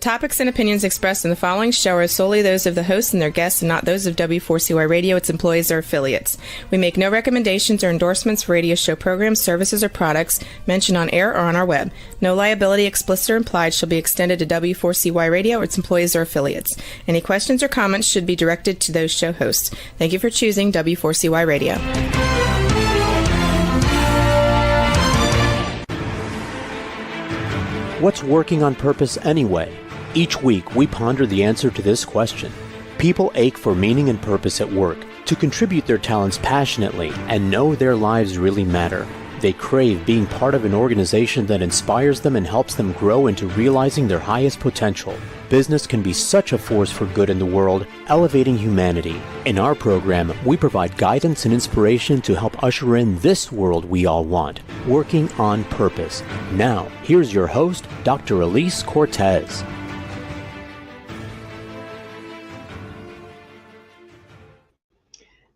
topics and opinions expressed in the following show are solely those of the hosts and their guests and not those of W4CY Radio, its employees, or affiliates. We make no recommendations or endorsements for radio show programs, services, or products mentioned on air or on our web. No liability, explicit or implied, shall be extended to W4CY Radio or its employees or affiliates. Any questions or comments should be directed to those show hosts. Thank you for choosing W4CY Radio. What's working on purpose anyway? Each week, we ponder the answer to this question. People ache for meaning and purpose at work, to contribute their talents passionately and know their lives really matter. They crave being part of an organization that inspires them and helps them grow into realizing their highest potential. Business can be such a force for good in the world, elevating humanity. In our program, we provide guidance and inspiration to help usher in this world we all want, working on purpose. Now, here's your host, Dr. Alise Cortez.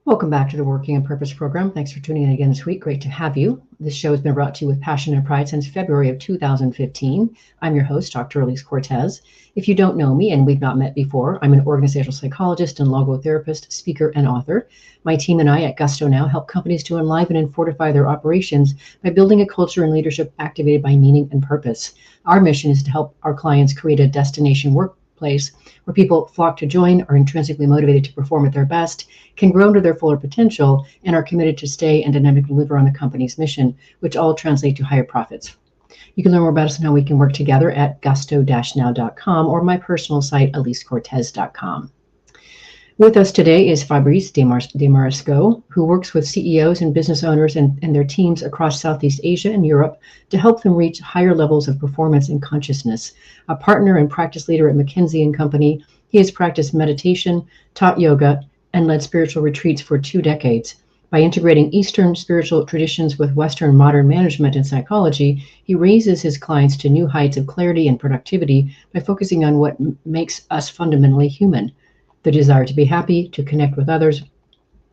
Welcome back to the Working on Purpose program. Thanks for tuning in again this week. Great to have you. This show has been brought to you with passion and pride since February of 2015. I'm your host, Dr. Alise Cortez. If you don't know me and we've not met before, I'm an organizational psychologist and logotherapist, speaker, and author. My team and I at Gusto Now help companies to enliven and fortify their operations by building a culture and leadership activated by meaning and purpose. Our mission is to help our clients create a destination workplace where people flock to join, are intrinsically motivated to perform at their best, can grow to their fuller potential, and are committed to stay and dynamically deliver on the company's mission, which all translate to higher profits. You can learn more about us and how we can work together at gusto-now.com or my personal site, alisecortez.com. With us today is Fabrice Desmarescaux, who works with CEOs and business owners and their teams across Southeast Asia and Europe to help them reach higher levels of performance and consciousness. A partner and practice leader at McKinsey & Company, he has practiced meditation, taught yoga, and led spiritual retreats for 2 decades. By integrating Eastern spiritual traditions with Western modern management and psychology, he raises his clients to new heights of clarity and productivity by focusing on what makes us fundamentally human: the desire to be happy, to connect with others,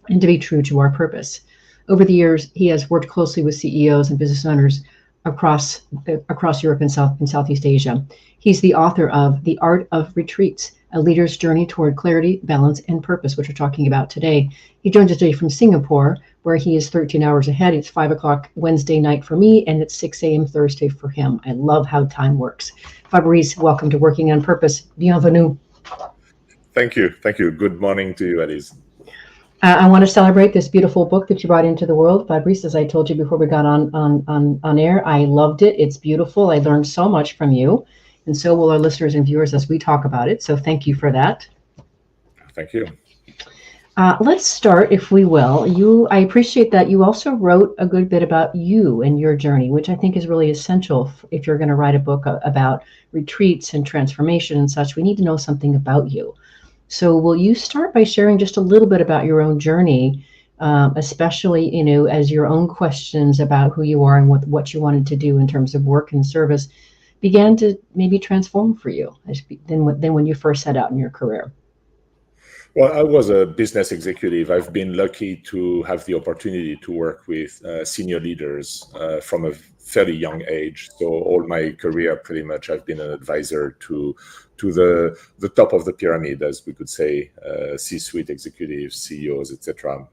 and to be true to our purpose. Over the years, he has worked closely with CEOs and business owners across Europe and Southeast Asia. He's the author of The Art of Retreats, A Leader's Journey Toward Clarity, Balance, and Purpose, which we're talking about today. He joins us today from Singapore, where he is 13 hours ahead. It's 5 o'clock Wednesday night for me, and it's 6 a.m. Thursday for him. I love how time works. Fabrice, welcome to Working on Purpose. Bienvenue. Thank you. Thank you. Good morning to you, Alise. I want to celebrate this beautiful book that you brought into the world. Fabrice, as I told you before we got on air, I loved it. It's beautiful. I learned so much from you. And so will our listeners and viewers as we talk about it. So thank you for that. Thank you. Let's start, if we will. I appreciate that you also wrote a good bit about you and your journey, which I think is really essential if you're going to write a book about retreats and transformation and such. We need to know something about you. So will you start by sharing just a little bit about your own journey, especially, as your own questions about who you are and what you wanted to do in terms of work and service began to maybe transform for you than when you first set out in your career? Well, I was a business executive. I've been lucky to have the opportunity to work with senior leaders from a fairly young age. So all my career, pretty much, I've been an advisor to the top of the pyramid, as we could say, C-suite executives, CEOs, etc.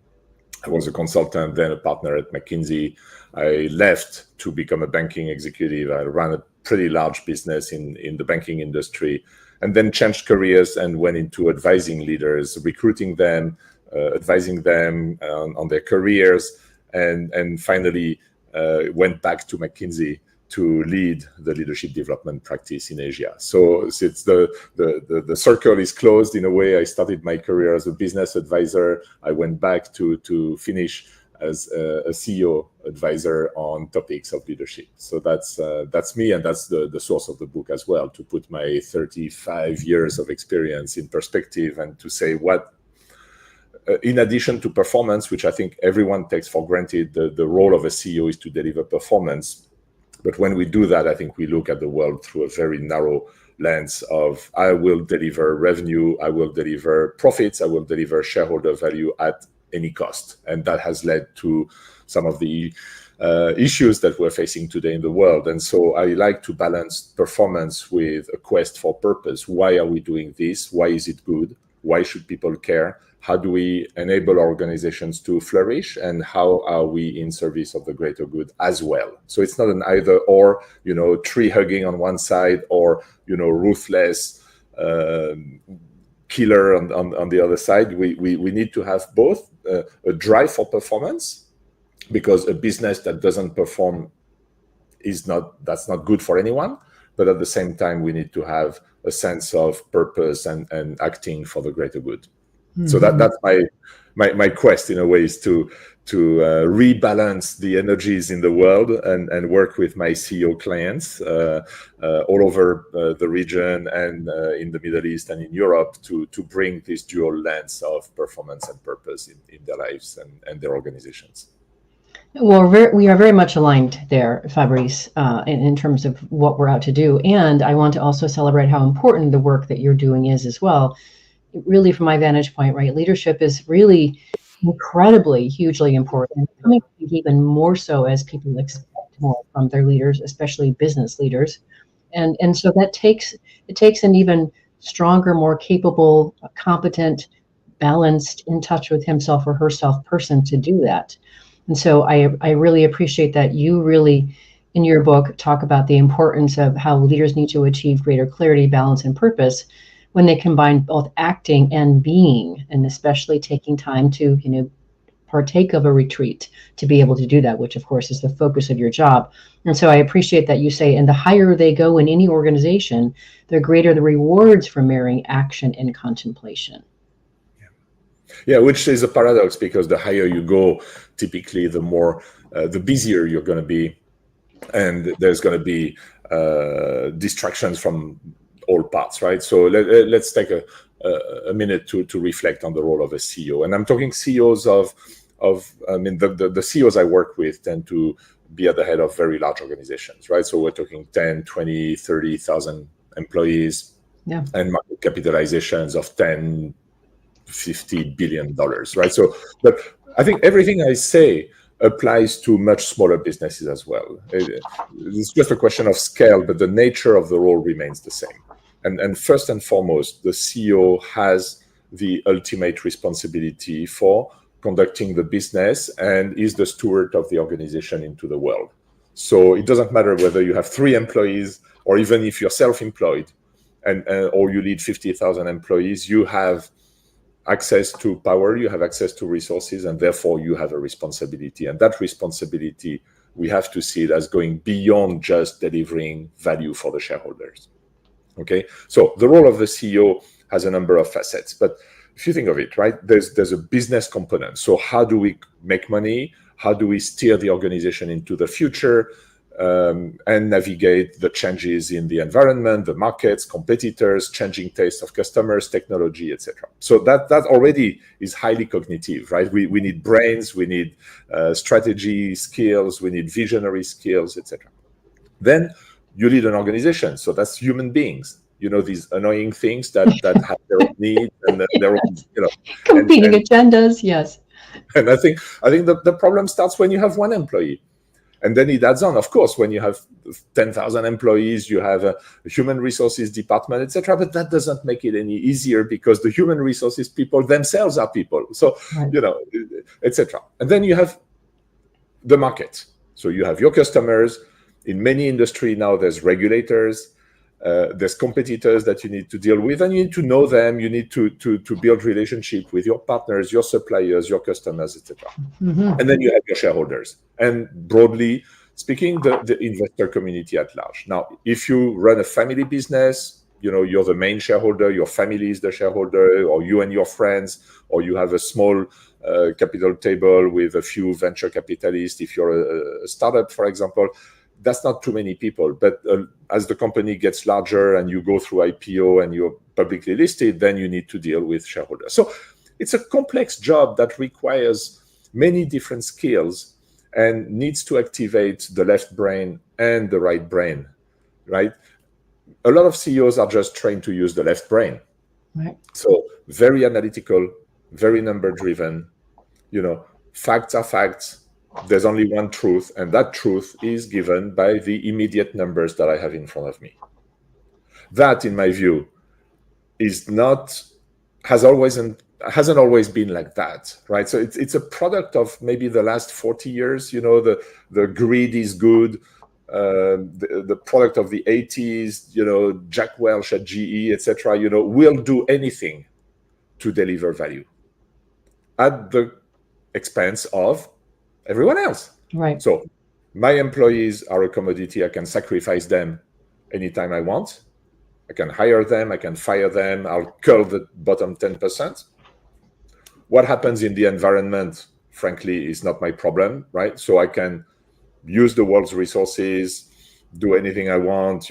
I was a consultant, then a partner at McKinsey. I left to become a banking executive. I ran a pretty large business in the banking industry, and then changed careers and went into advising leaders, recruiting them, advising them on their careers, and finally went back to McKinsey to lead the leadership development practice in Asia. So since the circle is closed in a way, I started my career as a business advisor. I went back to finish as a CEO advisor on topics of leadership. So that's me, and that's the source of the book as well, to put my 35 years of experience in perspective and to say what, in addition to performance, which I think everyone takes for granted, the role of a CEO is to deliver performance. But when we do that, I think we look at the world through a very narrow lens of, I will deliver revenue, I will deliver profits, I will deliver shareholder value at any cost. And that has led to some of the issues that we're facing today in the world. And so I like to balance performance with a quest for purpose. Why are we doing this? Why is it good? Why should people care? How do we enable organizations to flourish? And how are we in service of the greater good as well? So it's not an either or, tree hugging on one side or, ruthless killer on the other side. We need to have both a drive for performance, because a business that doesn't perform that's not good for anyone. But at the same time, we need to have a sense of purpose and acting for the greater good. Mm-hmm. So that's my quest, in a way, is to rebalance the energies in the world and work with my CEO clients all over the region and in the Middle East and in Europe to bring this dual lens of performance and purpose in their lives and their organizations. Well, we are very much aligned there, Fabrice, in terms of what we're out to do. And I want to also celebrate how important the work that you're doing is as well. Really, from my vantage point, right, leadership is really incredibly, hugely important. I think even more so as people expect more from their leaders, especially business leaders. And so it takes an even stronger, more capable, competent, balanced, in touch with himself or herself person to do that. And so I really appreciate that you really, in your book, talk about the importance of how leaders need to achieve greater clarity, balance, and purpose when they combine both acting and being, and especially taking time to, partake of a retreat to be able to do that, which of course is the focus of your job. And so I appreciate that you say, and the higher they go in any organization, the greater the rewards for marrying action and contemplation. Yeah, which is a paradox, because the higher you go, typically the more, the busier you're going to be, and there's going to be distractions from all parts, right? So let's take a minute to reflect on the role of a CEO. And I'm talking CEOs the CEOs I work with tend to be at the head of very large organizations, right? So we're talking 10, 20, 30,000 employees, and market capitalizations of 10, $50 billion, right? So, but I think everything I say applies to much smaller businesses as well. It's just a question of scale, but the nature of the role remains the same. And first and foremost, the CEO has the ultimate responsibility for conducting the business and is the steward of the organization into the world. So it doesn't matter whether you have 3 employees or even if you're self-employed or you lead 50,000 employees, you have access to power, you have access to resources, and therefore you have a responsibility. And that responsibility, we have to see it as going beyond just delivering value for the shareholders. Okay, so the role of the CEO has a number of facets, but if you think of it, right, there's a business component. So how do we make money? How do we steer the organization into the future and navigate the changes in the environment, the markets, competitors, changing tastes of customers, technology, etc. So that already is highly cognitive, right? We need brains, we need strategy skills, we need visionary skills, etc. Then you lead an organization, so that's human beings. These annoying things that have their own needs and their own, competing agendas. Yes. And I think the problem starts when you have one employee, and then it adds on. Of course, when you have 10,000 employees, you have a human resources department, etc. But that doesn't make it any easier, because the human resources people themselves are people. So right. Etc. And then you have the market. So you have your customers. In many industries now, there's regulators. There's competitors that you need to deal with, and you need to know them. You need to build relationship with your partners, your suppliers, your customers, etc. Mm-hmm. And then you have your shareholders, and broadly speaking, the investor community at large. Now, if you run a family business, you're the main shareholder, your family is the shareholder, or you and your friends, or you have a small capital table with a few venture capitalists. If you're a startup, for example, that's not too many people. But as the company gets larger and you go through IPO and you're publicly listed, then you need to deal with shareholders. So it's a complex job that requires many different skills and needs to activate the left brain and the right brain, right? A lot of CEOs are just trained to use the left brain. Right. So very analytical, very number driven, facts are facts, there's only one truth, and that truth is given by the immediate numbers that I have in front of me. That, in my view, hasn't always been like that, right? So it's a product of maybe the last 40 years. The greed is good. The product of the 80s, Jack Welch at GE, etc. Will do anything to deliver value at the expense of everyone else. Right. So my employees are a commodity. I can sacrifice them anytime I want. I can hire them. I can fire them. I'll curl the bottom 10%. What happens in the environment, frankly, is not my problem, right? So I can use the world's resources, do anything I want,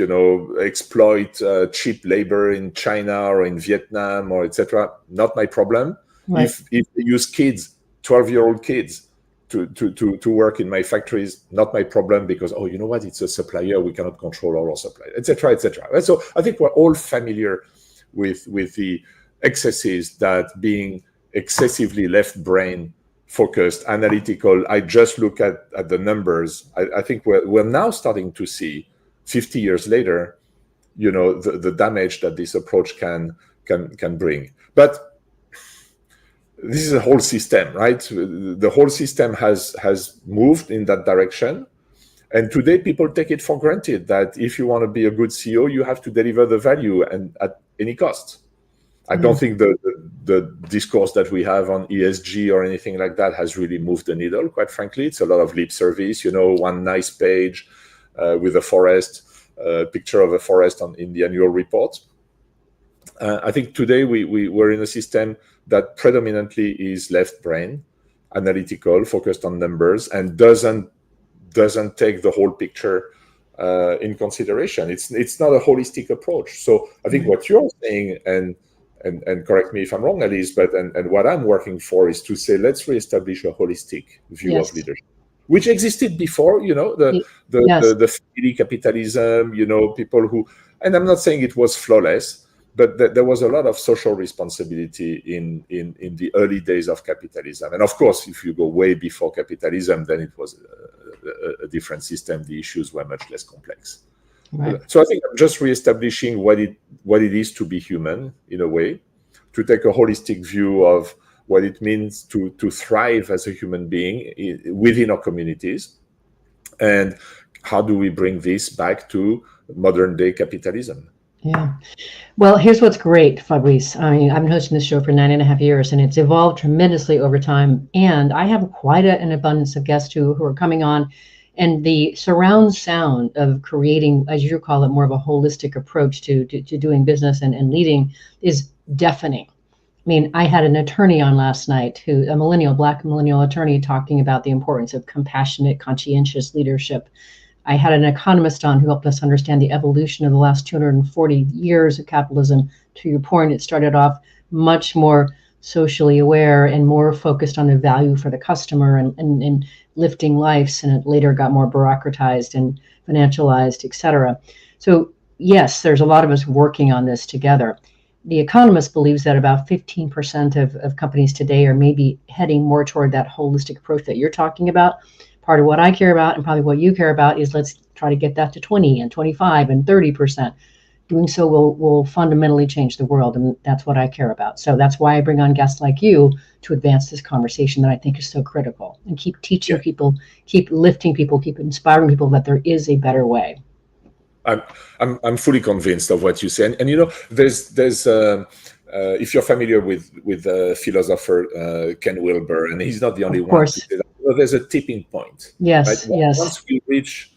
exploit cheap labor in China or in Vietnam or etc. Not my problem. Right. If they use kids, 12-year-old kids, to work in my factories, not my problem, because you know what, it's a supplier, we cannot control all our supply, etc., etc. So I think we're all familiar with the excesses that being excessively left brain focused, analytical, I just look at the numbers. I think we're now starting to see 50 years later, the damage that this approach can bring. But this is a whole system, right? The whole system has moved in that direction. And today people take it for granted that if you want to be a good CEO, you have to deliver the value and at any cost. I don't think the discourse that we have on ESG or anything like that has really moved the needle, quite frankly. It's a lot of lip service, one nice page with a forest, picture of a forest in the annual report. I think today we're in a system that predominantly is left brain, analytical, focused on numbers, and doesn't take the whole picture in consideration. It's not a holistic approach. So I think what you're saying, and correct me if I'm wrong, Alise, but and what I'm working for is to say, let's reestablish a holistic view of leadership, which existed before, the family capitalism, people who, and I'm not saying it was flawless, but there was a lot of social responsibility in the early days of capitalism. And of course, if you go way before capitalism, then it was a different system. The issues were much less complex. Right. So I think I'm just reestablishing what it is to be human, in a way, to take a holistic view of what it means to thrive as a human being within our communities, and how do we bring this back to modern day capitalism. Yeah. Well, here's what's great, Fabrice. I mean, I've been hosting this show for 9.5 years, and it's evolved tremendously over time. And I have quite an abundance of guests who are coming on, and the surround sound of creating, as you call it, more of a holistic approach to doing business and leading is deafening. I mean, I had an attorney on last night, a Black millennial attorney, talking about the importance of compassionate, conscientious leadership. I had an economist on who helped us understand the evolution of the last 240 years of capitalism. To your point, it started off much more socially aware and more focused on the value for the customer and lifting lives, and it later got more bureaucratized and financialized, et cetera. So yes, there's a lot of us working on this together. The Economist believes that about 15% of companies today are maybe heading more toward that holistic approach that you're talking about. Part of what I care about, and probably what you care about, is let's try to get that to 20 and 25 and 30%. Doing so will fundamentally change the world, and that's what I care about. So that's why I bring on guests like you to advance this conversation that I think is so critical, and keep teaching people, keep lifting people, keep inspiring people that there is a better way. I'm fully convinced of what you say, and there's if you're familiar with philosopher Ken Wilber, and he's not the only one to say that. There's a tipping point. Yes, right? Yes. Once we reach,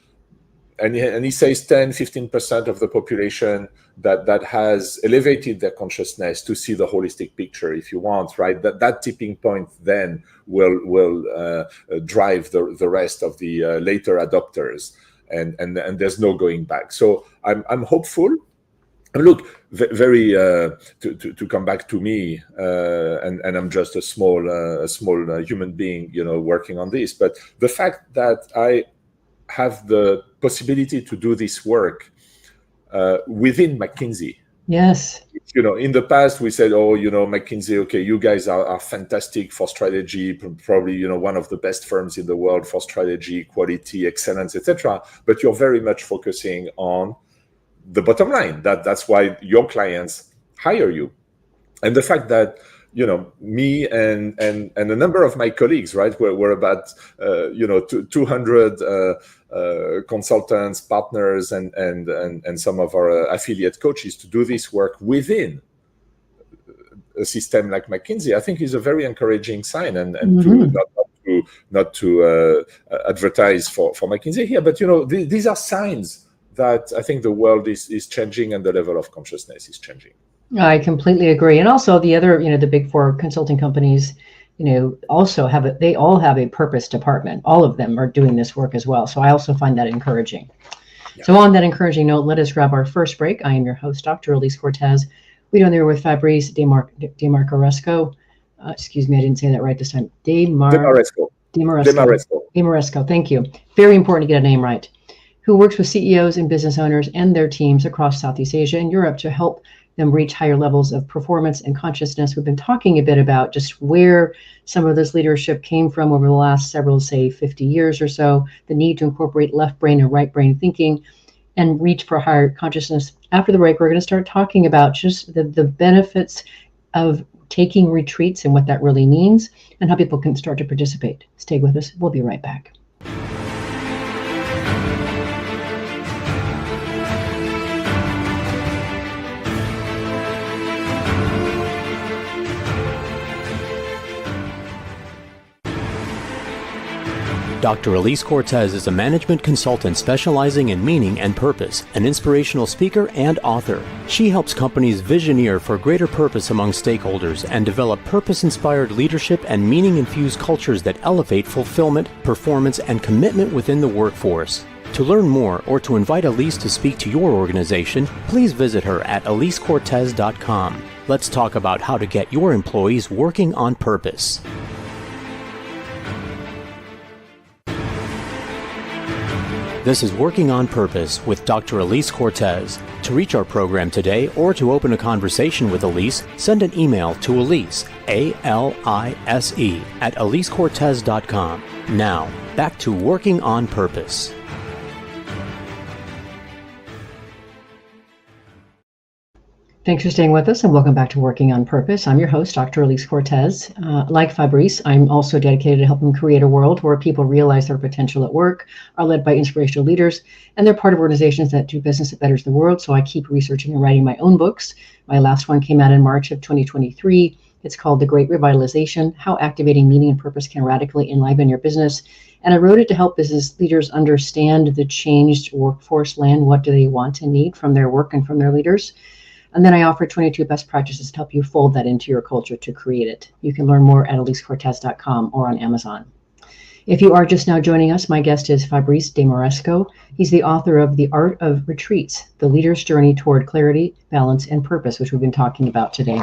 and he says 10-15% of the population that has elevated their consciousness to see the holistic picture, if you want, right? That tipping point then will drive the rest of the later adopters, and there's no going back. So I'm hopeful. And look, very to come back to me, and I'm just a small human being, working on this. But the fact that I have the possibility to do this work within McKinsey, Yes. In the past, we said, oh, McKinsey, okay, you guys are fantastic for strategy, probably, one of the best firms in the world for strategy, quality, excellence, etc. But you're very much focusing on the bottom line. That's why your clients hire you. And the fact that, me and a number of my colleagues, right, we're about, 200 consultants, partners, and some of our affiliate coaches to do this work within a system like McKinsey, I think is a very encouraging sign. And not to advertise for McKinsey here, but these are signs that I think the world is changing and the level of consciousness is changing. I completely agree. And also the other, the big four consulting companies, also they all have a purpose department. All of them are doing this work as well. So I also find that encouraging. Yeah. So on that encouraging note, let us grab our first break. I am your host, Dr. Alise Cortez. We are there with Fabrice Desmarescaux. Excuse me, I didn't say that right this time. Desmarescaux. Thank you. Very important to get a name right. Who works with CEOs and business owners and their teams across Southeast Asia and Europe to help them reach higher levels of performance and consciousness. We've been talking a bit about just where some of this leadership came from over the last several, say, 50 years or so, the need to incorporate left brain and right brain thinking and reach for higher consciousness. After the break, we're going to start talking about just the benefits of taking retreats and what that really means and how people can start to participate. Stay with us. We'll be right back. Dr. Alise Cortez is a management consultant specializing in meaning and purpose, an inspirational speaker and author. She helps companies visioneer for greater purpose among stakeholders and develop purpose-inspired leadership and meaning-infused cultures that elevate fulfillment, performance, and commitment within the workforce. To learn more or to invite Alise to speak to your organization, please visit her at alisecortez.com. Let's talk about how to get your employees working on purpose. This is Working on Purpose with Dr. Alise Cortez. To reach our program today or to open a conversation with Alise, send an email to Alise, A-L-I-S-E, at alisecortez.com. Now, back to Working on Purpose. Thanks for staying with us and welcome back to Working on Purpose. I'm your host, Dr. Alise Cortez. Like Fabrice, I'm also dedicated to helping create a world where people realize their potential at work, are led by inspirational leaders, and they're part of organizations that do business that betters the world. So I keep researching and writing my own books. My last one came out in March of 2023. It's called The Great Revitalization, How Activating Meaning and Purpose Can Radically Enliven Your Business. And I wrote it to help business leaders understand the changed workforce land. What do they want and need from their work and from their leaders? And then I offer 22 best practices to help you fold that into your culture to create it. You can learn more at alisecortez.com or on Amazon. If you are just now joining us, my guest is Fabrice Desmarescaux. He's the author of The Art of Retreats, The Leader's Journey Toward Clarity, Balance, and Purpose, which we've been talking about today.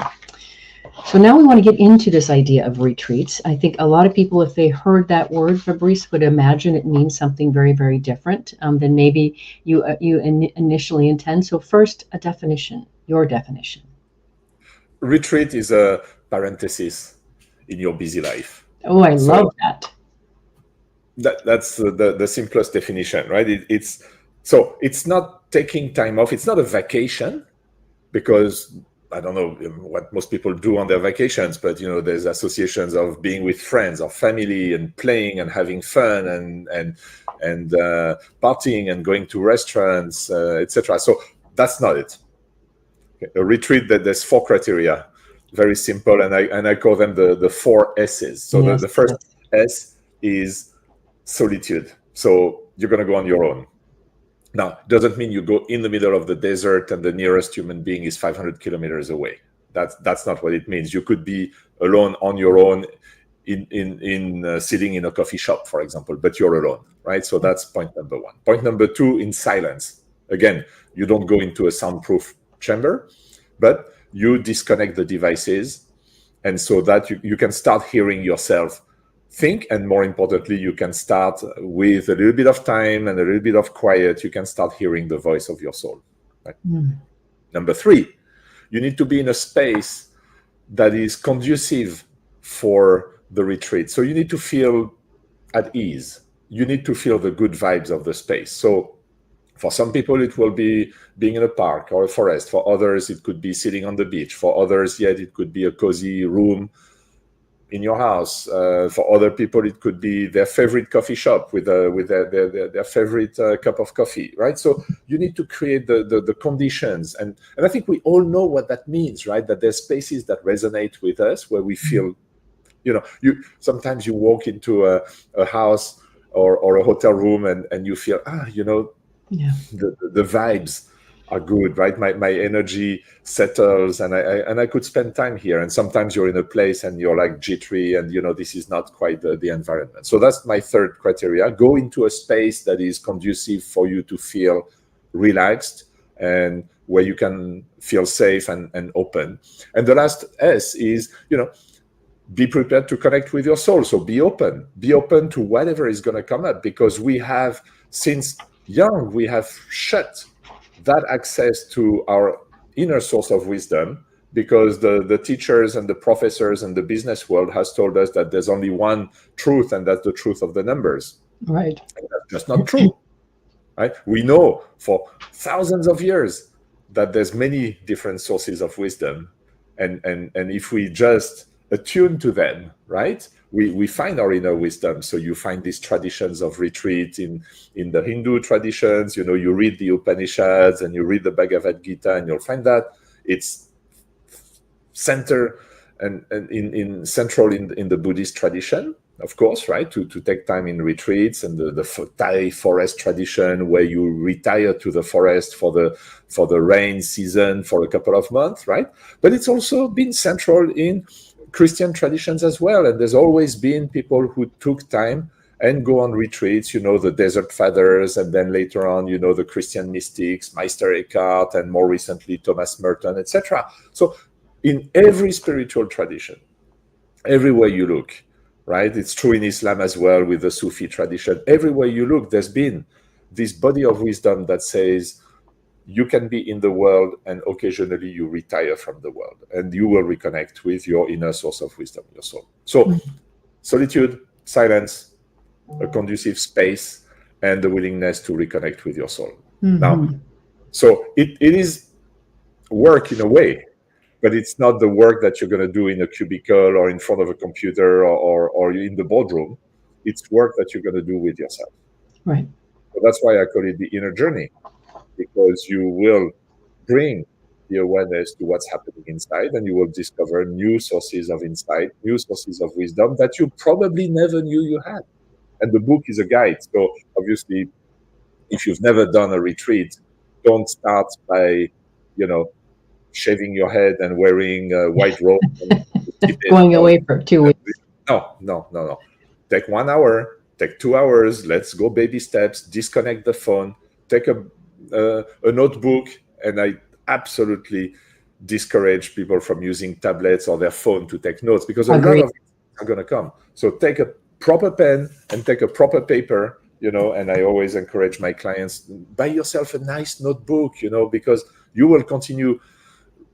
So now we want to get into this idea of retreats. I think a lot of people, if they heard that word, Fabrice, would imagine it means something very, very different than maybe you initially intend. So first, a definition. Your definition. Retreat is a parenthesis in your busy life. Oh, I love that. That's the simplest definition, right? It's not taking time off. It's not a vacation, because I don't know what most people do on their vacations, but there's associations of being with friends or family and playing and having fun and partying and going to restaurants, etc. So that's not it. A retreat, that there's 4 criteria, very simple, and I call them the 4 S's. So yes, the first S is solitude. So you're going to go on your own. Now, it doesn't mean you go in the middle of the desert and the nearest human being is 500 kilometers away. That's not what it means. You could be alone on your own in sitting in a coffee shop, for example, but you're alone, right? So that's point number 1. Point number 2, in silence. Again, you don't go into a soundproof chamber, but you disconnect the devices, and so that you can start hearing yourself think, and more importantly, you can start with a little bit of time and a little bit of quiet, you can start hearing the voice of your soul, right? Number 3, You need to be in a space that is conducive for the retreat. So you need to feel at ease. You need to feel the good vibes of the space. So for some people, it will be being in a park or a forest. For others, it could be sitting on the beach. For others, yet it could be a cozy room in your house. For other people, it could be their favorite coffee shop with their favorite cup of coffee, right? So you need to create the conditions. And I think we all know what that means, right? That there's spaces that resonate with us where we feel, sometimes you walk into a house or a hotel room and you feel, the vibes are good, right? My energy settles and I could spend time here. And sometimes you're in a place and you're like jittery and, this is not quite the environment. So that's my third criteria. Go into a space that is conducive for you to feel relaxed and where you can feel safe and open. And the last S is, be prepared to connect with your soul. So be open to whatever is going to come up, because we have, since young, we have shut that access to our inner source of wisdom, because the teachers and the professors and the business world has told us that there's only one truth, and that's the truth of the numbers. Right. And that's just not true. Right? We know for thousands of years that there's many different sources of wisdom, and if we just attune to them, right, we find our inner wisdom. So you find these traditions of retreat in the Hindu traditions. You read the Upanishads and you read the Bhagavad Gita, and you'll find that it's center and in central in the Buddhist tradition, of course, right, to take time in retreats, and the Thai forest tradition where you retire to the forest for the rain season for a couple of months, right? But it's also been central in Christian traditions as well. And there's always been people who took time and go on retreats, the Desert Fathers, and then later on, the Christian mystics, Meister Eckhart, and more recently, Thomas Merton, etc. So in every spiritual tradition, everywhere you look, right? It's true in Islam as well with the Sufi tradition. Everywhere you look, there's been this body of wisdom that says, you can be in the world and occasionally you retire from the world and you will reconnect with your inner source of wisdom, your soul. So solitude, silence, a conducive space, and the willingness to reconnect with your soul. Now, so it is work in a way, but it's not the work that you're going to do in a cubicle or in front of a computer or in the boardroom. It's work that you're going to do with yourself. Right. So that's why I call it the inner journey, because you will bring the awareness to what's happening inside, and you will discover new sources of insight, new sources of wisdom that you probably never knew you had. And the book is a guide. So obviously, if you've never done a retreat, don't start by, shaving your head and wearing a white robe. Going away for 2 weeks. No. Take 1 hour, take 2 hours. Let's go baby steps, disconnect the phone, take a notebook, and I absolutely discourage people from using tablets or their phone to take notes, because a lot of it are going to come. So take a proper pen and take a proper paper, and I always encourage my clients, buy yourself a nice notebook, because you will continue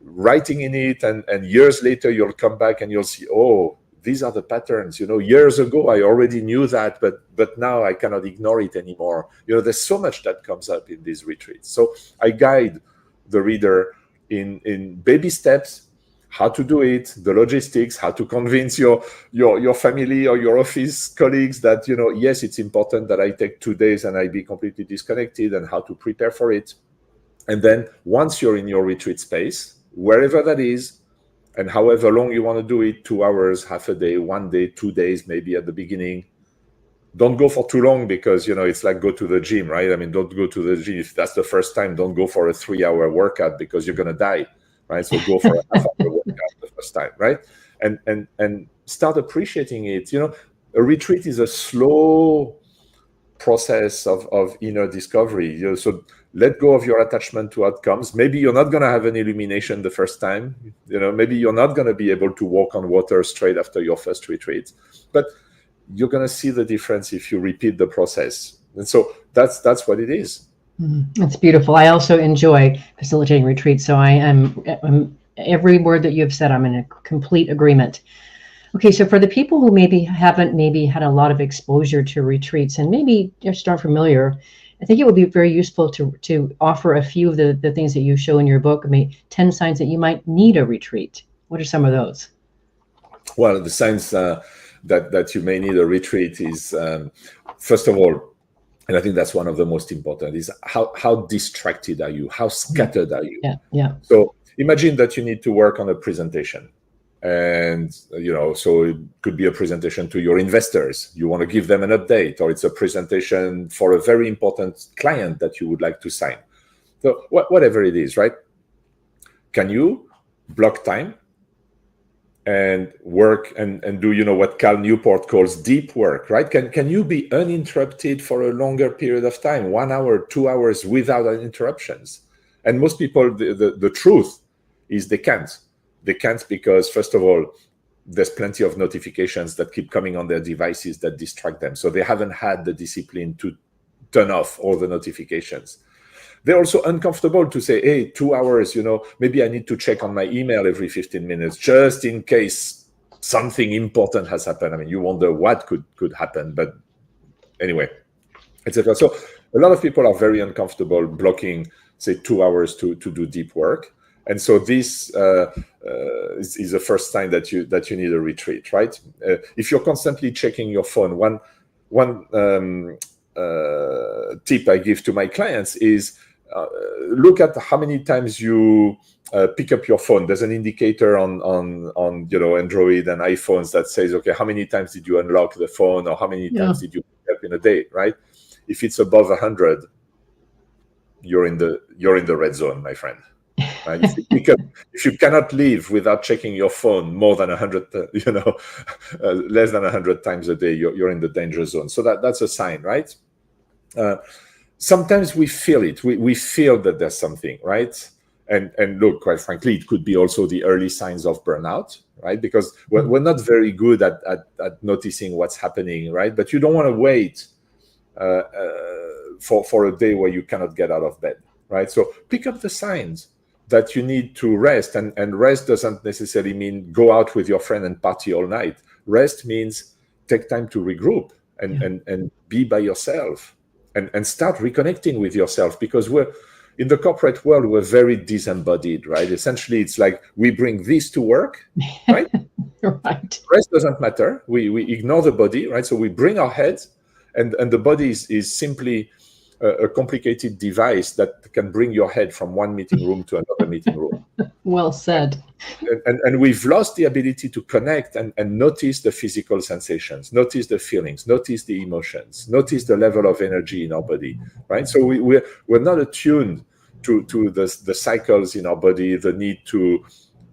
writing in it, and years later you'll come back and you'll see, oh, these are the patterns, years ago I already knew that, but now I cannot ignore it anymore. There's so much that comes up in these retreats. So I guide the reader in baby steps, how to do it, the logistics, how to convince your family or your office colleagues that, yes, it's important that I take 2 days and I be completely disconnected, and how to prepare for it. And then once you're in your retreat space, wherever that is, and however long you want to do it, 2 hours, half a day, 1 day, 2 days, maybe at the beginning. Don't go for too long, because, it's like go to the gym, right? I mean, don't go to the gym. If that's the first time, don't go for a 3-hour workout, because you're going to die, right? So go for a half-hour workout the first time, right? And start appreciating it. A retreat is a slow process of inner discovery. So let go of your attachment to outcomes. Maybe you're not going to have an illumination the first time. Maybe you're not going to be able to walk on water straight after your first retreat, but you're going to see the difference if you repeat the process. And so that's what it is. That's beautiful. I also enjoy facilitating retreats, so I'm every word that you have said, I'm in a complete agreement. Okay, so for the people who haven't had a lot of exposure to retreats and maybe just aren't familiar, I think it would be very useful to offer a few of the things that you show in your book. I mean, 10 signs that you might need a retreat. What are some of those? Well, the signs that you may need a retreat is, first of all, and I think that's one of the most important, is how distracted are you? How scattered are you? Yeah. So imagine that you need to work on a presentation. And, so it could be a presentation to your investors. You want to give them an update, or it's a presentation for a very important client that you would like to sign. So whatever it is, right? Can you block time and work and do, what Cal Newport calls deep work, right? Can you be uninterrupted for a longer period of time, 1 hour, 2 hours without interruptions? And most people, the truth is they can't. They can't because, first of all, there's plenty of notifications that keep coming on their devices that distract them. So they haven't had the discipline to turn off all the notifications. They're also uncomfortable to say, hey, 2 hours, maybe I need to check on my email every 15 minutes, just in case something important has happened. I mean, you wonder what could happen, but anyway, etc. So a lot of people are very uncomfortable blocking, say, 2 hours to do deep work. And so this is the first sign that you need a retreat, right? If you're constantly checking your phone, one tip I give to my clients is look at how many times you pick up your phone. There's an indicator on Android and iPhones that says, okay, how many times did you unlock the phone, or how many times did you pick up in a day, right? If it's above 100, you're in the red zone, my friend. Right? If you cannot live without checking your phone more than 100, less than 100 times a day, you're in the danger zone. So that's a sign, right? Sometimes we feel it. We feel that there's something, right? And look, quite frankly, it could be also the early signs of burnout, right? Because we're not very good at noticing what's happening, right? But you don't want to wait for a day where you cannot get out of bed, right? So pick up the signs that you need to rest, and rest doesn't necessarily mean go out with your friend and party all night. Rest means take time to regroup and be by yourself and start reconnecting with yourself, because we're in the corporate world, we're very disembodied, right? Essentially, it's like we bring this to work, right? Right. Rest doesn't matter. We ignore the body, right? So we bring our heads, and the body is simply a complicated device that can bring your head from one meeting room to another meeting room. Well said. And we've lost the ability to connect and notice the physical sensations, notice the feelings, notice the emotions, notice the level of energy in our body, right? So we're not attuned to the cycles in our body, the need to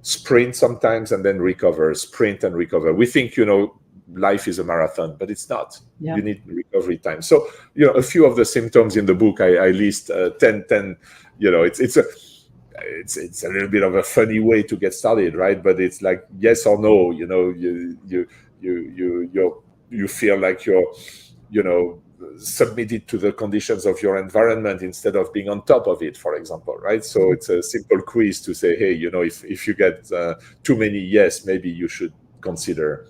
sprint sometimes and then recover, sprint and recover. We think, life is a marathon, but it's not. Yeah. You need recovery time. So, a few of the symptoms in the book, I list 10, it's a little bit of a funny way to get started, right? But it's like yes or no, you feel like you're, submitted to the conditions of your environment instead of being on top of it, for example, right? So it's a simple quiz to say, hey, if you get too many yes, maybe you should consider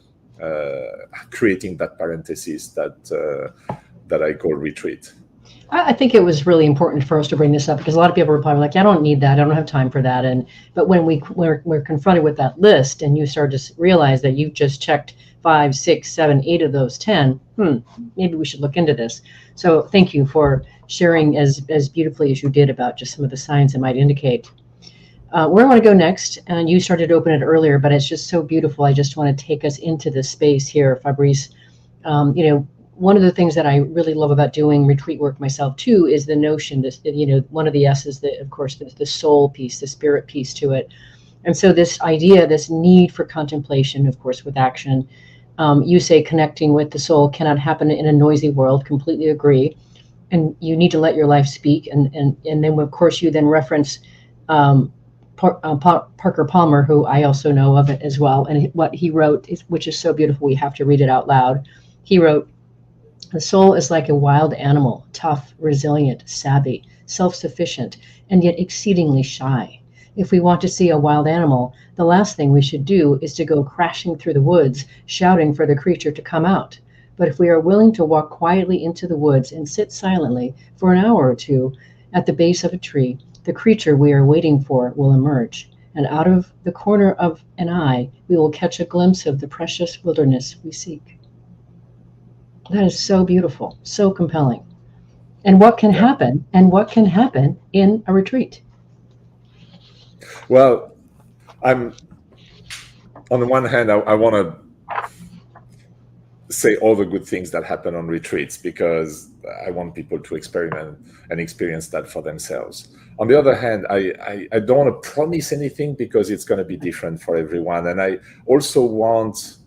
creating that parenthesis that I call retreat. I think it was really important for us to bring this up, because a lot of people are probably like, I don't need that. I don't have time for that. But when we're confronted with that list, and you start to realize that you've just checked 5, 6, 7, 8 of those 10, maybe we should look into this. So thank you for sharing as beautifully as you did about just some of the signs that might indicate. Where I want to go next, and you started to open it earlier, but it's just so beautiful. I just want to take us into this space here, Fabrice. One of the things that I really love about doing retreat work myself too is the notion that, one of the S's, that of course the soul piece, the spirit piece to it. And so this idea, this need for contemplation, of course, with action, you say connecting with the soul cannot happen in a noisy world. Completely agree. And you need to let your life speak. And then of course you then reference Parker Palmer, who I also know of it as well. And what he wrote, which is so beautiful, we have to read it out loud. He wrote, "The soul is like a wild animal, tough, resilient, savvy, self-sufficient, and yet exceedingly shy. If we want to see a wild animal, the last thing we should do is to go crashing through the woods, shouting for the creature to come out. But if we are willing to walk quietly into the woods and sit silently for an hour or two at the base of a tree, the creature we are waiting for will emerge, and out of the corner of an eye, we will catch a glimpse of the precious wilderness we seek. That is so beautiful, so compelling. And what can happen? And what can happen in a retreat? Well, I'm on the one hand, I want to say all the good things that happen on retreats because I want people to experiment and experience that for themselves. On the other hand, I don't want to promise anything because it's going to be different for everyone. And I also want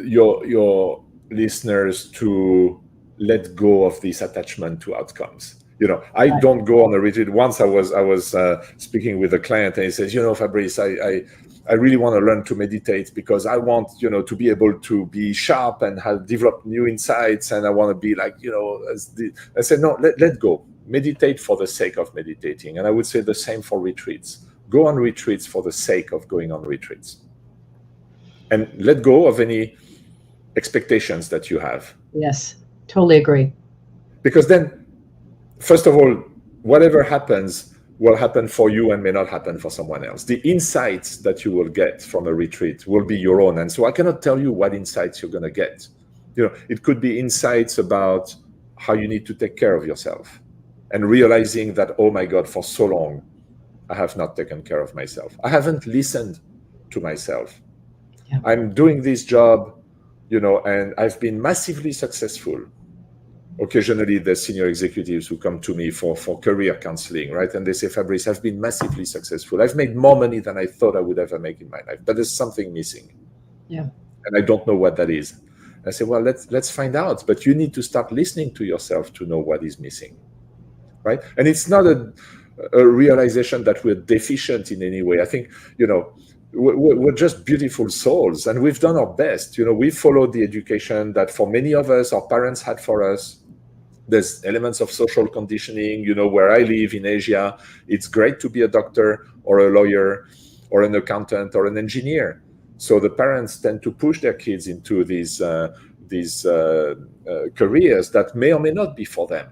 your listeners to let go of this attachment to outcomes. I don't go on a retreat. Once I was speaking with a client and he says, Fabrice, I really want to learn to meditate because I want, to be able to be sharp and develop new insights. And I want to be like, I said, no, let go. Meditate for the sake of meditating. And I would say the same for retreats. Go on retreats for the sake of going on retreats. And let go of any expectations that you have. Yes, totally agree. Because then, first of all, whatever happens will happen for you and may not happen for someone else. The insights that you will get from a retreat will be your own. And so I cannot tell you what insights you're going to get. It could be insights about how you need to take care of yourself and realizing that, oh my God, for so long, I have not taken care of myself. I haven't listened to myself. Yeah. I'm doing this job, and I've been massively successful. Occasionally, there's senior executives who come to me for career counseling, right? And they say, Fabrice, I've been massively successful. I've made more money than I thought I would ever make in my life, but there's something missing. Yeah. And I don't know what that is. I say, well, let's find out. But you need to start listening to yourself to know what is missing, right? And it's not a realization that we're deficient in any way. I think, we're just beautiful souls, and we've done our best. We followed the education that for many of us, our parents had for us. There's elements of social conditioning. Where I live in Asia, it's great to be a doctor or a lawyer or an accountant or an engineer. So the parents tend to push their kids into these careers that may or may not be for them,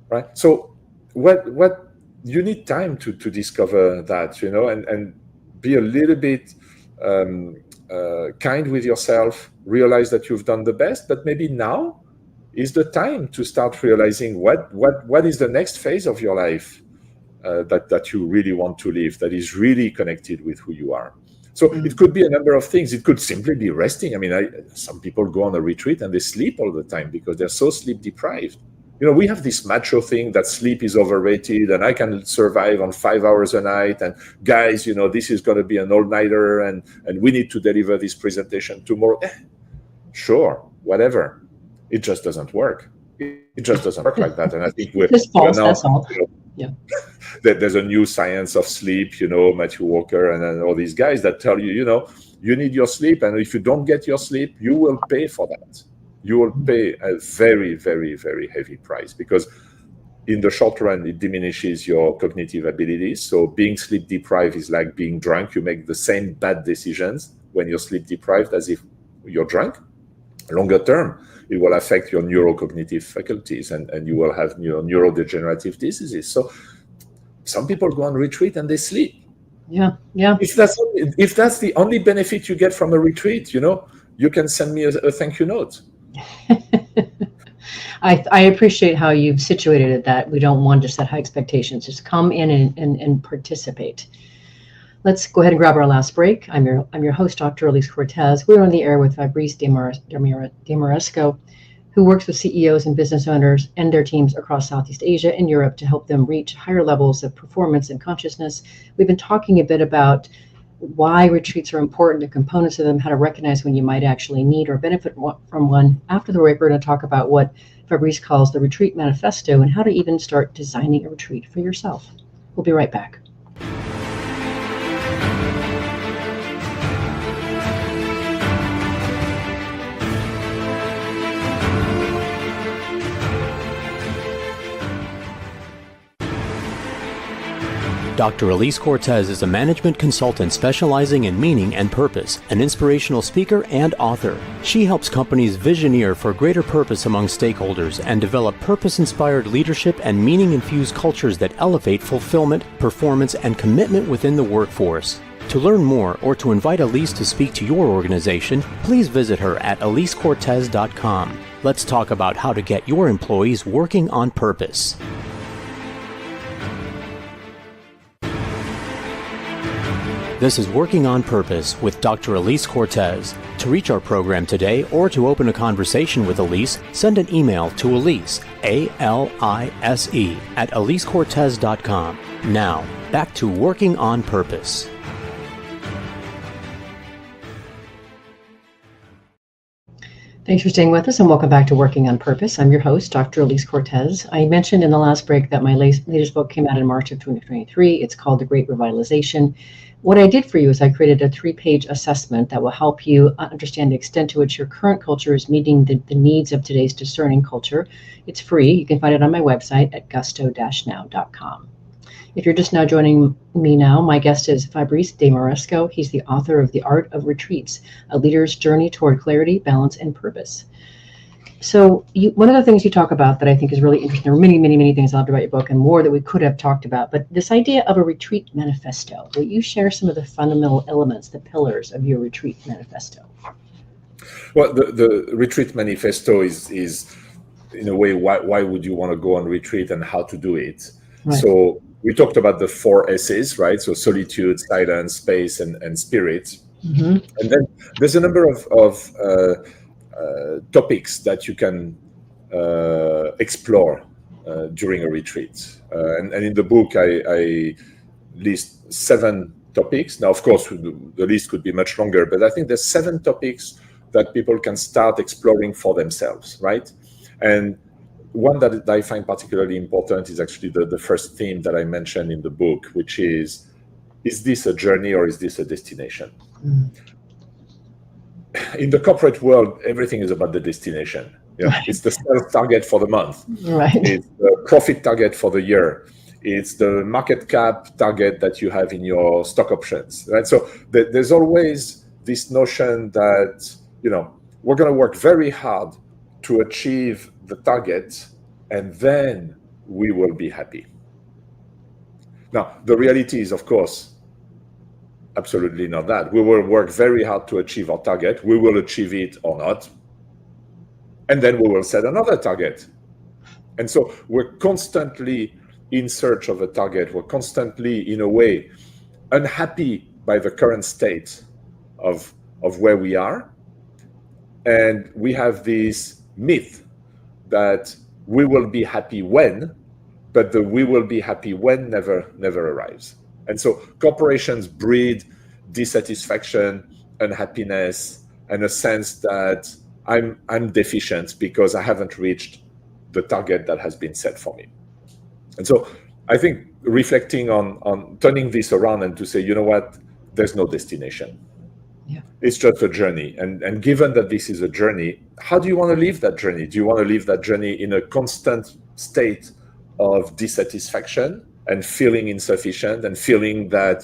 right? So what you need time to discover that, and be a little bit kind with yourself, realize that you've done the best, but maybe now is the time to start realizing what is the next phase of your life that you really want to live, that is really connected with who you are. So it could be a number of things. It could simply be resting. I mean, some people go on a retreat and they sleep all the time because they're so sleep deprived. We have this macho thing that sleep is overrated and I can survive on 5 hours a night. And guys, this is going to be an all-nighter and we need to deliver this presentation tomorrow. Sure, whatever. It just doesn't work. It just doesn't work like that. And I think we're now, that's all. Yeah. There's a new science of sleep, Matthew Walker and all these guys that tell you, you need your sleep. And if you don't get your sleep, you will pay for that. You will pay a very, very, very heavy price because in the short run, it diminishes your cognitive abilities. So being sleep deprived is like being drunk. You make the same bad decisions when you're sleep deprived as if you're drunk. Longer term, it will affect your neurocognitive faculties and you will have neurodegenerative diseases. So some people go on retreat and they sleep. Yeah. If that's the only benefit you get from a retreat, you can send me a thank you note. I appreciate how you've situated it, that we don't want to set high expectations. Just come in and participate. Let's go ahead and grab our last break. I'm your host, Dr. Alise Cortez. We're on the air with Fabrice Desmarescaux, who works with CEOs and business owners and their teams across Southeast Asia and Europe to help them reach higher levels of performance and consciousness. We've been talking a bit about why retreats are important, the components of them, how to recognize when you might actually need or benefit from one. After the break, we're going to talk about what Fabrice calls the Retreat Manifesto and how to even start designing a retreat for yourself. We'll be right back. Dr. Alise Cortez is a management consultant specializing in meaning and purpose, an inspirational speaker and author. She helps companies visioneer for greater purpose among stakeholders and develop purpose-inspired leadership and meaning-infused cultures that elevate fulfillment, performance, and commitment within the workforce. To learn more or to invite Alise to speak to your organization, please visit her at alisecortez.com. Let's talk about how to get your employees working on purpose. This is Working on Purpose with Dr. Alise Cortez. To reach our program today or to open a conversation with Alise, send an email to Alise, A-L-I-S-E, at alisecortez.com. Now, back to Working on Purpose. Thanks for staying with us and welcome back to Working on Purpose. I'm your host, Dr. Alise Cortez. I mentioned in the last break that my latest book came out in March of 2023. It's called The Great Revitalization. What I did for you is I created a 3-page assessment that will help you understand the extent to which your current culture is meeting the needs of today's discerning culture. It's free. You can find it on my website at gusto-now.com. If you're just now joining me now, my guest is Fabrice Desmarescaux. He's the author of The Art of Retreats, A Leader's Journey Toward Clarity, Balance, and Purpose. So one of the things you talk about that I think is really interesting, there are many, many, many things I loved about your book and more that we could have talked about, but this idea of a retreat manifesto. Will you share some of the fundamental elements, the pillars of your retreat manifesto? Well, the retreat manifesto is in a way, why would you want to go on retreat and how to do it? Right. So we talked about the 4 S's, right? So solitude, silence, space, and spirit. Mm-hmm. And then there's a number of topics that you can explore during a retreat. And in the book, I list 7 topics. Now, of course, the list could be much longer, but I think there's 7 topics that people can start exploring for themselves, right? And one that I find particularly important is actually the first theme that I mentioned in the book, which is this a journey or is this a destination? Mm. In the corporate world, everything is about the destination. Yeah, right. It's the sales target for the month. Right. It's the profit target for the year. It's the market cap target that you have in your stock options. Right. So there's always this notion that, we're going to work very hard to achieve the target, and then we will be happy. Now, the reality is, of course, absolutely not that. We will work very hard to achieve our target. We will achieve it or not. And then we will set another target. And so we're constantly in search of a target. We're constantly, in a way, unhappy by the current state of where we are. And we have this myth that we will be happy when, but the we will be happy when never arrives. And so corporations breed dissatisfaction, unhappiness, and a sense that I'm deficient because I haven't reached the target that has been set for me. And so I think reflecting on turning this around and to say, you know what, there's no destination. Yeah. It's just a journey. And given that this is a journey, how do you want to live that journey? Do you want to live that journey in a constant state of dissatisfaction and feeling insufficient and feeling that,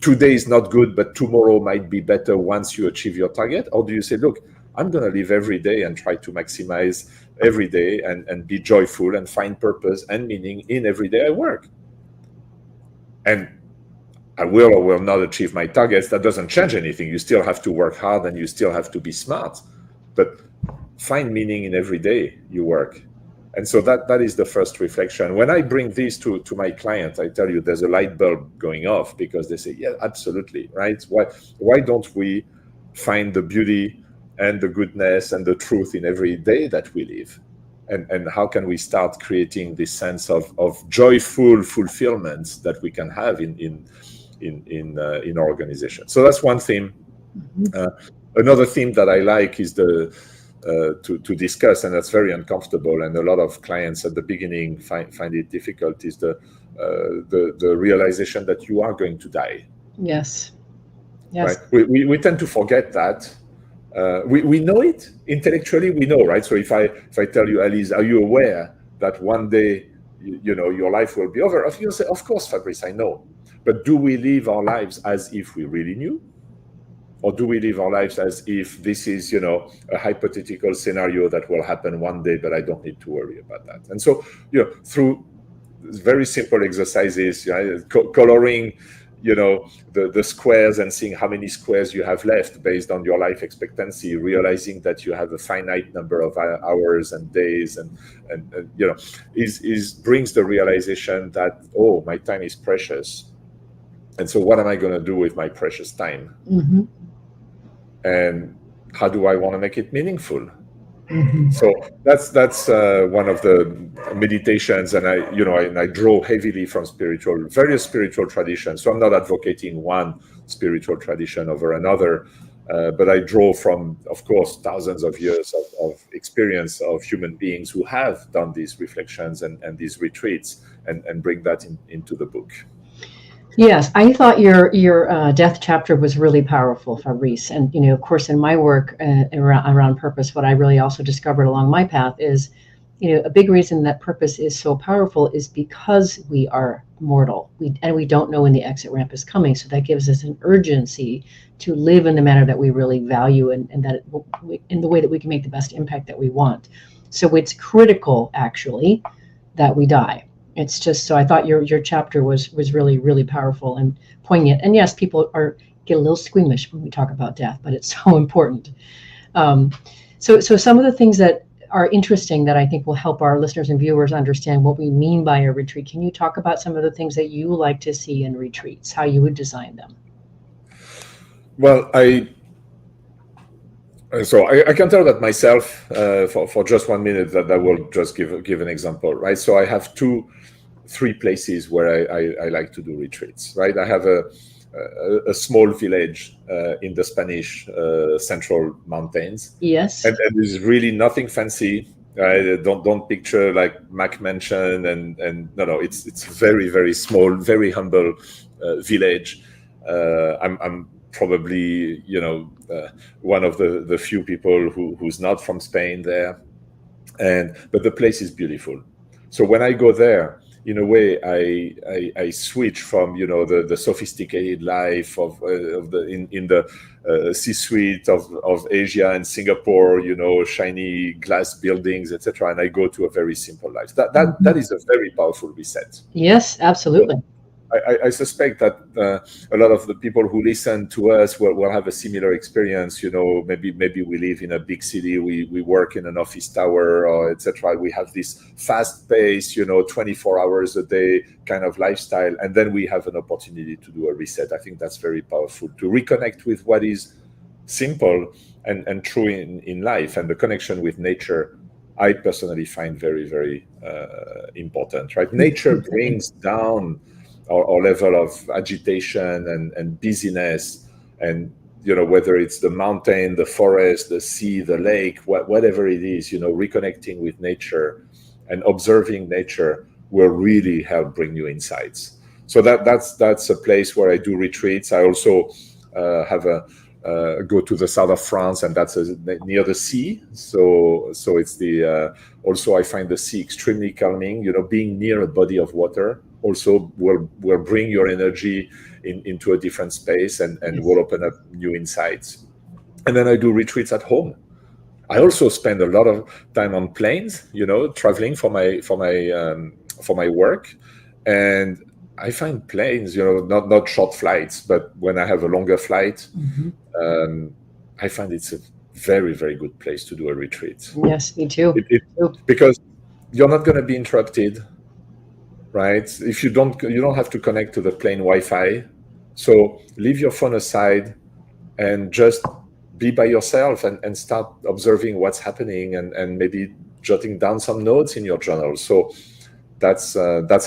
today is not good, but tomorrow might be better once you achieve your target? Or do you say, look, I'm going to live every day and try to maximize every day and be joyful and find purpose and meaning in every day I work? And I will or will not achieve my targets. That doesn't change anything. You still have to work hard and you still have to be smart, but find meaning in every day you work. And so that is the first reflection. When I bring this to my clients, I tell you there's a light bulb going off because they say, yeah, absolutely, right? Why don't we find the beauty and the goodness and the truth in every day that we live? And how can we start creating this sense of joyful fulfillment that we can have in our organization? So that's one theme. Mm-hmm. Another theme that I like is to discuss, and that's very uncomfortable, and a lot of clients at the beginning find it difficult, is the realization that you are going to die. Yes. Right? We tend to forget that. We know it intellectually. We know, right? So if I tell you, Alise, are you aware that one day your life will be over? You'll say, of course, Fabrice, I know. But do we live our lives as if we really knew? Or do we live our lives as if this is, a hypothetical scenario that will happen one day, but I don't need to worry about that? And so, through very simple exercises, coloring, the squares and seeing how many squares you have left based on your life expectancy, realizing that you have a finite number of hours and days, and brings the realization that, oh, my time is precious. And so what am I going to do with my precious time? Mm-hmm. And how do I want to make it meaningful? Mm-hmm. So that's one of the meditations, and I draw heavily from various spiritual traditions. So I'm not advocating one spiritual tradition over another, but I draw from, of course, thousands of years of experience of human beings who have done these reflections and these retreats, and bring that into the book. Yes, I thought your death chapter was really powerful, Fabrice. And, of course, in my work around purpose, what I really also discovered along my path is, a big reason that purpose is so powerful is because we are mortal. We don't know when the exit ramp is coming. So that gives us an urgency to live in the manner that we really value, and that in the way that we can make the best impact that we want. So it's critical, actually, that we die. It's just, so I thought your chapter was really, really powerful and poignant. And yes, people get a little squeamish when we talk about death, but it's so important. So some of the things that are interesting that I think will help our listeners and viewers understand what we mean by a retreat. Can you talk about some of the things that you like to see in retreats, how you would design them? Well, I can tell that myself for just 1 minute, that I will just give an example, right? So I have 3 places where I like to do retreats, right? I have a small village in the Spanish central mountains. Yes. And there's really nothing fancy. Don't picture like Mac Mansion and no, it's very, very small, very humble village. I'm probably one of the few people who's not from Spain there, but the place is beautiful. So when I go there, in a way, I switch from the sophisticated life of the C-suite of Asia and Singapore, shiny glass buildings, etc., and I go to a very simple life. That is a very powerful reset. Yes, absolutely. So I suspect that a lot of the people who listen to us will have a similar experience. Maybe we live in a big city, we work in an office tower, or etc. We have this fast pace, 24 hours a day kind of lifestyle, and then we have an opportunity to do a reset. I think that's very powerful, to reconnect with what is simple and true in life, and the connection with nature. I personally find very, very important. Right, nature brings down our level of agitation and busyness, and whether it's the mountain, the forest, the sea, the lake, whatever it is, reconnecting with nature and observing nature will really help bring you insights. So that's a place where I do retreats. I also have go to the south of France, and that's near the sea. So it's also I find the sea extremely calming. Being near a body of water also will bring your energy into a different space and will open up new insights. And then I do retreats at home. I also spend a lot of time on planes, traveling for my work, and I find planes, not short flights, but when I have a longer flight, I find it's a very, very good place to do a retreat. Yes, me too. Because you're not going to be interrupted, right? If you don't have to connect to the plane Wi-Fi. So leave your phone aside and just be by yourself and start observing what's happening and maybe jotting down some notes in your journal. So that's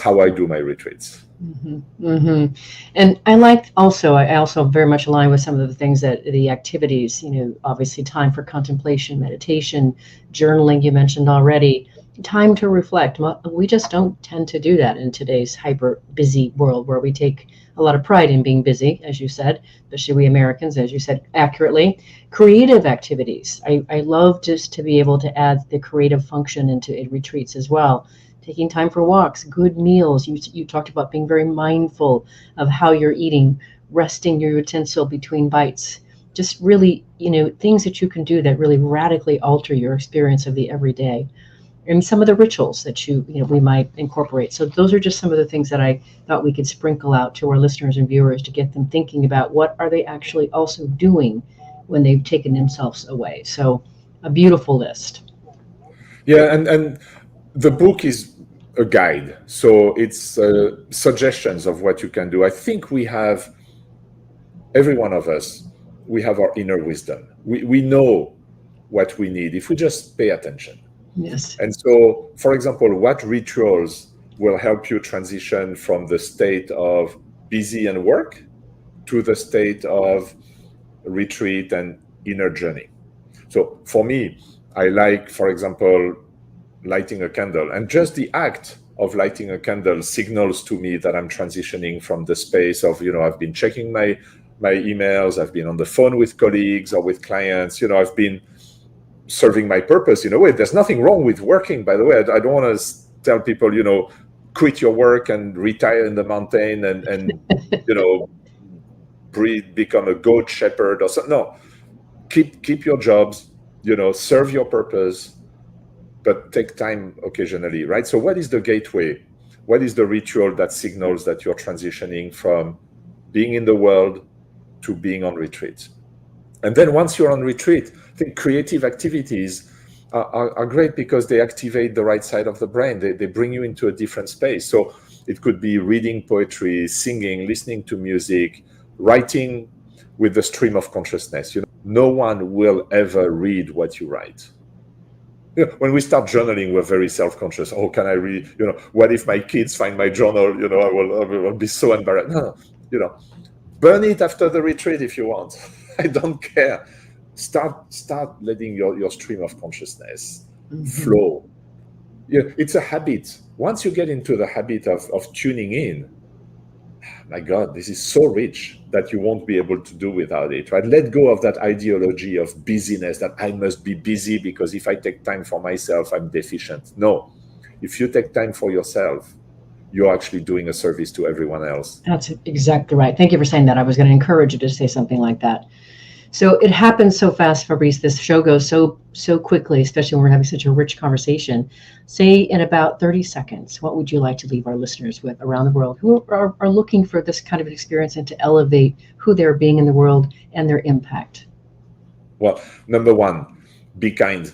how I do my retreats. Mm-hmm. Mm-hmm. And I also very much align with some of the things that the activities, obviously time for contemplation, meditation, journaling, you mentioned already, time to reflect. We just don't tend to do that in today's hyper busy world, where we take a lot of pride in being busy, as you said, especially we Americans, as you said accurately. Creative activities. I love just to be able to add the creative function into retreats as well, taking time for walks, good meals. You talked about being very mindful of how you're eating, resting your utensil between bites. Just really, things that you can do that really radically alter your experience of the everyday. And some of the rituals that we might incorporate. So those are just some of the things that I thought we could sprinkle out to our listeners and viewers to get them thinking about what are they actually also doing when they've taken themselves away. So a beautiful list. Yeah, and the book is a guide. So it's suggestions of what you can do. I think we have, every one of us, we have our inner wisdom. We know what we need if we just pay attention. Yes. And so, for example, what rituals will help you transition from the state of busy and work to the state of retreat and inner journey? So for me, I like, for example, lighting a candle. And just the act of lighting a candle signals to me that I'm transitioning from the space of, I've been checking my emails, I've been on the phone with colleagues or with clients, I've been serving my purpose in a way. There's nothing wrong with working, by the way. I don't want to tell people, quit your work and retire in the mountain and become a goat shepherd or something. No, keep your jobs, serve your purpose, but take time occasionally, right? So what is the gateway? What is the ritual that signals that you're transitioning from being in the world to being on retreat? And then once you're on retreat, I think creative activities are great because they activate the right side of the brain. They bring you into a different space. So it could be reading poetry, singing, listening to music, writing with the stream of consciousness. No one will ever read what you write. When we start journaling, we're very self-conscious. Oh, can I read? What if my kids find my journal? I will be so embarrassed. No. Burn it after the retreat if you want. I don't care. Start letting your stream of consciousness flow. It's a habit. Once you get into the habit of tuning in, my God, this is so rich that you won't be able to do without it, right? Let go of that ideology of busyness, that I must be busy because if I take time for myself, I'm deficient. No, if you take time for yourself, you're actually doing a service to everyone else. That's exactly right. Thank you for saying that. I was going to encourage you to say something like that. So it happens so fast, Fabrice. This show goes so quickly, especially when we're having such a rich conversation. Say in about 30 seconds, what would you like to leave our listeners with around the world who are looking for this kind of experience and to elevate who they're being in the world and their impact? Well, number one, be kind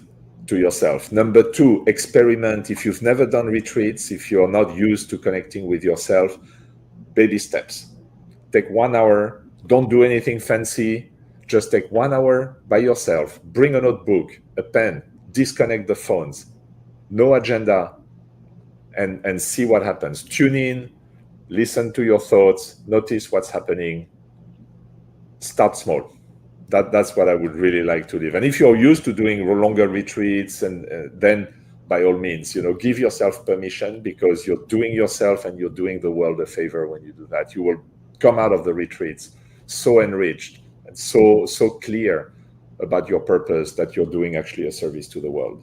to yourself. Number two, experiment. If you've never done retreats, if you're not used to connecting with yourself, baby steps. Take 1 hour. Don't do anything fancy. Just take 1 hour by yourself, bring a notebook, a pen, disconnect the phones, no agenda, and see what happens. Tune in, listen to your thoughts, notice what's happening. Start small. That's what I would really like to live. And if you're used to doing longer retreats, and then by all means, give yourself permission, because you're doing yourself and you're doing the world a favor when you do that. You will come out of the retreats so enriched, so clear about your purpose that you're doing actually a service to the world.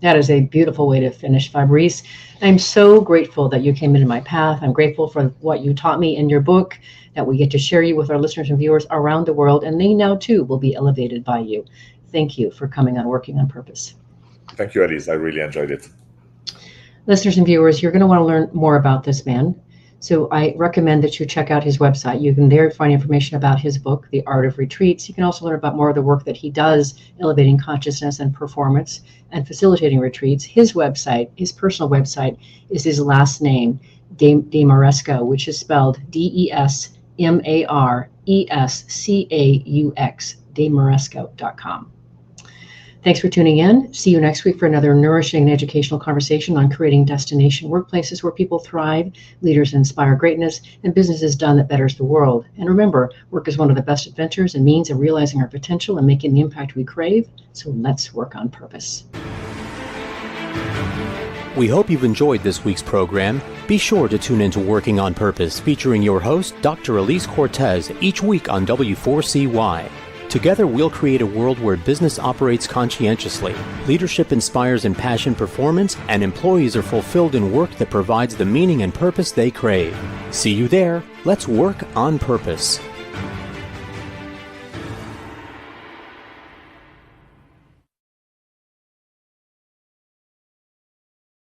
That is a beautiful way to finish, Fabrice. I'm so grateful that you came into my path. I'm grateful for what you taught me in your book, that we get to share you with our listeners and viewers around the world, and they now too will be elevated by you. Thank you for coming on Working on Purpose. Thank you, Alise. I really enjoyed it. Listeners and viewers, you're going to want to learn more about this man. So I recommend that you check out his website. You can there find information about his book, The Art of Retreats. You can also learn about more of the work that he does, elevating consciousness and performance and facilitating retreats. His website, his personal website, is his last name, Desmarescaux, which is spelled Desmarescaux, Desmarescaux.com. Thanks for tuning in. See you next week for another nourishing and educational conversation on creating destination workplaces where people thrive, leaders inspire greatness, and business is done that betters the world. And remember, work is one of the best adventures and means of realizing our potential and making the impact we crave. So let's work on purpose. We hope you've enjoyed this week's program. Be sure to tune into Working on Purpose, featuring your host, Dr. Alise Cortez, each week on W4CY. To Together, we'll create a world where business operates conscientiously, leadership inspires impassioned performance, and employees are fulfilled in work that provides the meaning and purpose they crave. See you there. Let's work on purpose.